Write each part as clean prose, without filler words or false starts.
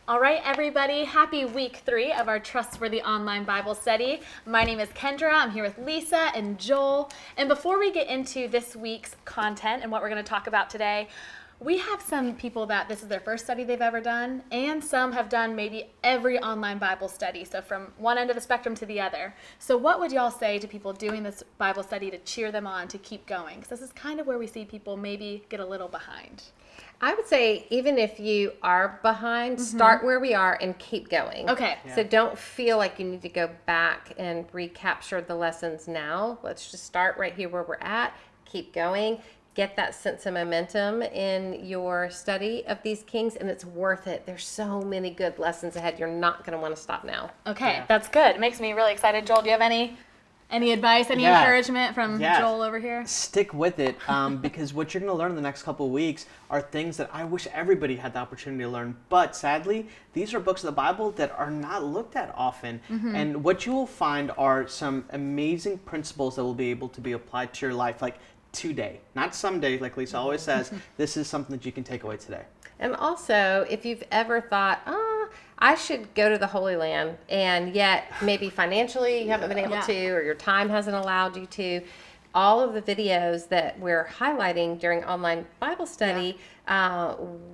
All right, everybody, happy week 3 of our Trustworthy Online Bible Study. My name is Kendra. I'm here with Lisa and Joel. And before we get into this week's content and what we're going to talk about today, we have some people that this is their first study they've ever done, and some have done maybe every online Bible study, so from one end of the spectrum to the other. So what would y'all say to people doing this Bible study to cheer them on to keep going? Because this is kind of where we see people maybe get a little behind. I would say even if you are behind, start where we are and keep going. Okay. So don't feel like you need to go back and recapture the lessons now. Let's just start right here where we're at, keep going, get that sense of momentum in your study of these kings, and it's worth it. There's so many good lessons ahead. You're not going to want to stop now. Okay, that's good. It makes me really excited. Joel, do you have any advice, any encouragement from Joel over here? Stick with it because what you're going to learn in the next couple of weeks are things that I wish everybody had the opportunity to learn. But sadly, these are books of the Bible that are not looked at often. And what you will find are some amazing principles that will be able to be applied to your life, like today, not someday, like Lisa always says. This is something that you can take away today. And also, if you've ever thought, I should go to the Holy Land, and yet maybe financially you haven't been able to, or your time hasn't allowed you to, all of the videos that we're highlighting during online Bible study,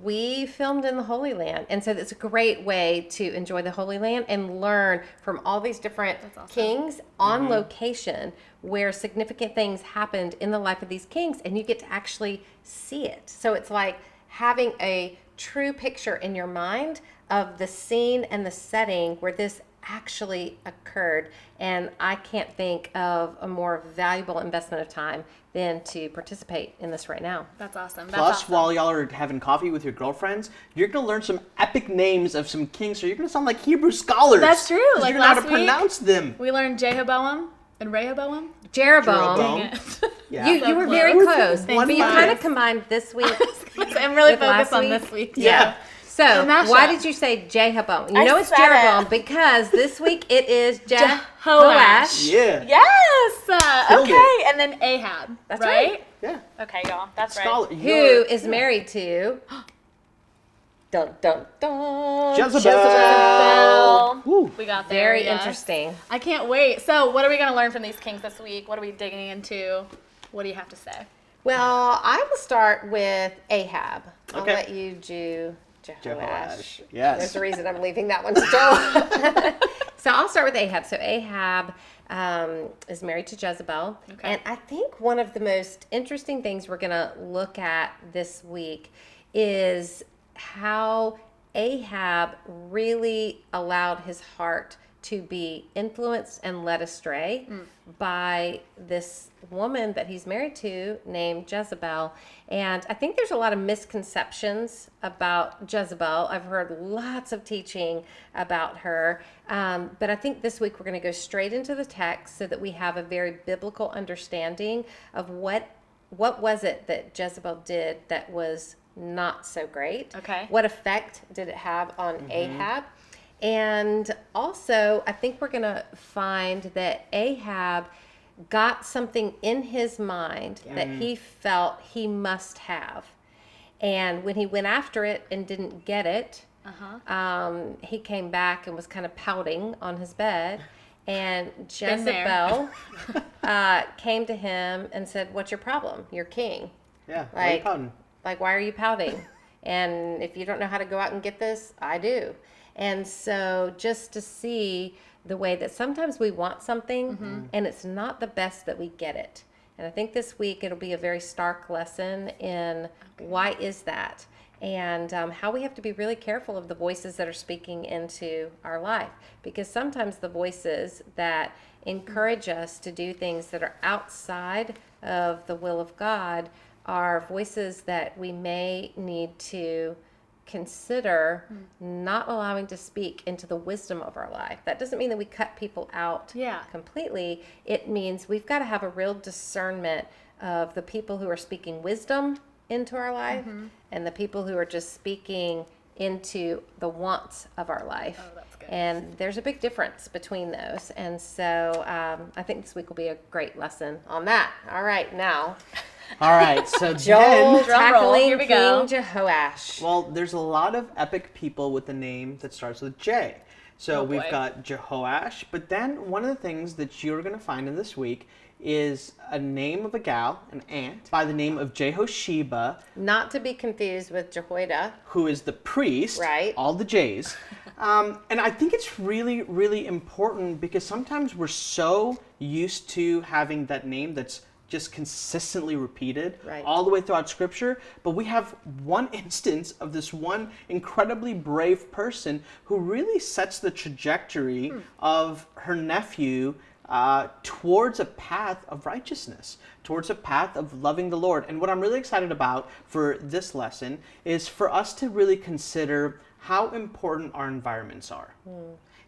we filmed in the Holy Land. And so it's a great way to enjoy the Holy Land and learn from all these different kings on location where significant things happened in the life of these kings, and you get to actually see it. So it's like having a true picture in your mind of the scene and the setting where this actually occurred. And I can't think of a more valuable investment of time than to participate in this right now. That's awesome. Plus, while y'all are having coffee with your girlfriends, you're going to learn some epic names of some kings, so you're going to sound like Hebrew scholars. That's true. Like you're going to know last how to pronounce them. We learned Jehoboam and Rehoboam. Jeroboam. Dang it. Yeah. You were very close, but you guys. kind of combined this week. I'm really with focused last on week. this week. Yeah. So mashup. why did you say Jehoboam? You I know it's said Jeroboam it. because this week it is Jehoash. Jehoash. Yeah. Yes. Killed Okay. it. And then Ahab. That's right. right. Yeah. Okay, y'all. That's Scholar. right. Who is married to dun dun dun Jezebel. Woo. We got there. Very yes. interesting. I can't wait. So, what are we going to learn from these kings this week? What are we digging into? What do you have to say? Well, I will start with Ahab. I'll Okay. let you do Jehoash. Yes. There's a reason I'm leaving that one to Joel. So I'll start with Ahab. So Ahab is married to Jezebel. Okay. And I think one of the most interesting things we're going to look at this week is how Ahab really allowed his heart to be influenced and led astray by this woman that he's married to named Jezebel. And I think there's a lot of misconceptions about Jezebel. I've heard lots of teaching about her. But I think this week we're going to go straight into the text so that we have a very biblical understanding of what was it that Jezebel did that was not so great. Okay. What effect did it have on Ahab? And also, I think we're going to find that Ahab got something in his mind that he felt he must have. And when he went after it and didn't get it, he came back and was kind of pouting on his bed. And Jezebel came to him and said, "What's your problem? You're king. Yeah. Why are you Like, pouting? why are you pouting? And if you don't know how to go out and get this, I do." And so just to see the way that sometimes we want something and it's not the best that we get it. And I think this week it'll be a very stark lesson in why is that, and how we have to be really careful of the voices that are speaking into our life. Because sometimes the voices that encourage us to do things that are outside of the will of God are voices that we may need to consider not allowing to speak into the wisdom of our life. That doesn't mean that we cut people out completely. It means we've got to have a real discernment of the people who are speaking wisdom into our life and the people who are just speaking into the wants of our life. Oh, that's good. And there's a big difference between those. And so I think this week will be a great lesson on that. All right, now All right, so Joel then, Drum roll, tackling here we go. King Jehoash. well, there's a lot of epic people with a name that starts with J. So Oh, we've boy. got Jehoash, but then one of the things that you're going to find in this week is a name of a gal, an aunt, by the name of Jehosheba, Not to be confused with Jehoiada. who is the priest, Right. all the J's. And I think it's really, really important because sometimes we're so used to having that name that's just consistently repeated Right. all the way throughout Scripture. But we have one instance of this one incredibly brave person who really sets the trajectory of her nephew towards a path of righteousness, towards a path of loving the Lord. And what I'm really excited about for this lesson is for us to really consider how important our environments are.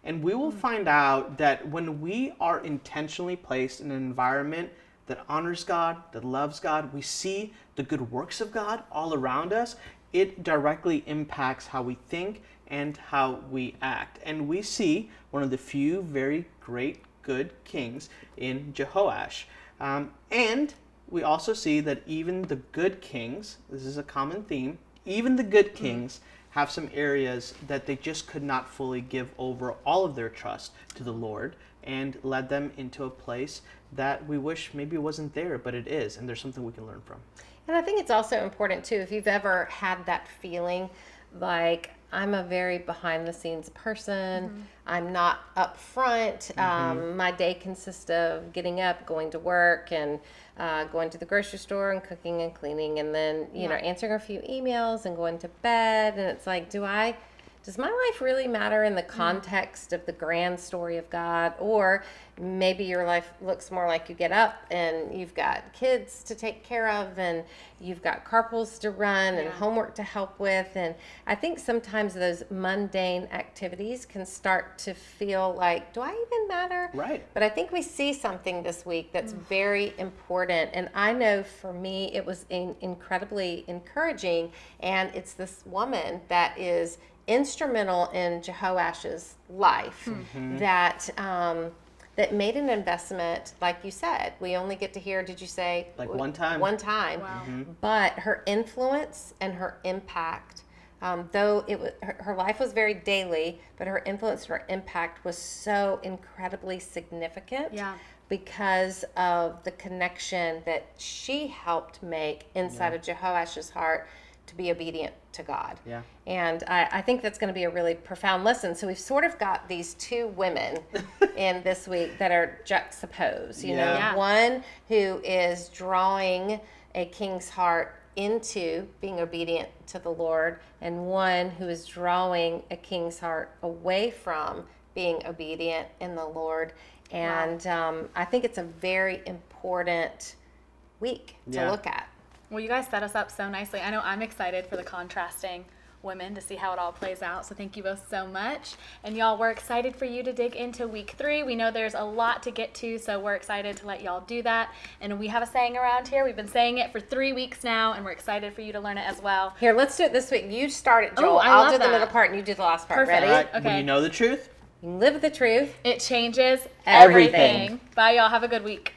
And we will find out that when we are intentionally placed in an environment that honors God, that loves God, we see the good works of God all around us, it directly impacts how we think and how we act. And we see one of the few very great good kings in Jehoash. And we also see that even the good kings, this is a common theme, even the good kings have some areas that they just could not fully give over all of their trust to the Lord, and led them into a place that we wish maybe wasn't there, but it is, and there's something we can learn from. And I think it's also important too, if you've ever had that feeling like I'm a very behind the scenes person, I'm not up front. My day consists of getting up, going to work, and going to the grocery store and cooking and cleaning, and then you know, answering a few emails and going to bed. And it's like, does my life really matter in the context of the grand story of God? Or maybe your life looks more like you get up and you've got kids to take care of, and you've got carpools to run and homework to help with. And I think sometimes those mundane activities can start to feel like, do I even matter? Right. But I think we see something this week that's very important. And I know for me, it was incredibly encouraging. And it's this woman that is instrumental in Jehoash's life that that made an investment, like you said. We only get to hear, did you say? Like one time. One time. Wow. But her influence and her impact, though it was, her life was very daily, but her influence and her impact was so incredibly significant. Yeah. Because of the connection that she helped make inside of Jehoash's heart to be obedient to God. Yeah. And I think that's going to be a really profound lesson. So we've sort of got these two women in this week that are juxtaposed. You know, Yeah. one who is drawing a king's heart into being obedient to the Lord, and one who is drawing a king's heart away from being obedient in the Lord. And I think it's a very important week to look at. Well, you guys set us up so nicely. I know I'm excited for the contrasting women to see how it all plays out. So thank you both so much. And y'all, we're excited for you to dig into week 3. We know there's a lot to get to, so we're excited to let y'all do that. And we have a saying around here. We've been saying it for 3 weeks now, and we're excited for you to learn it as well. Here, let's do it this week. You start it, Joel. Oh, I I'll love do the that. middle part, and you do the last part. Perfect. Ready? All right. Okay. When you know the truth, You live the truth. It changes Everything. everything. Bye, y'all. Have a good week.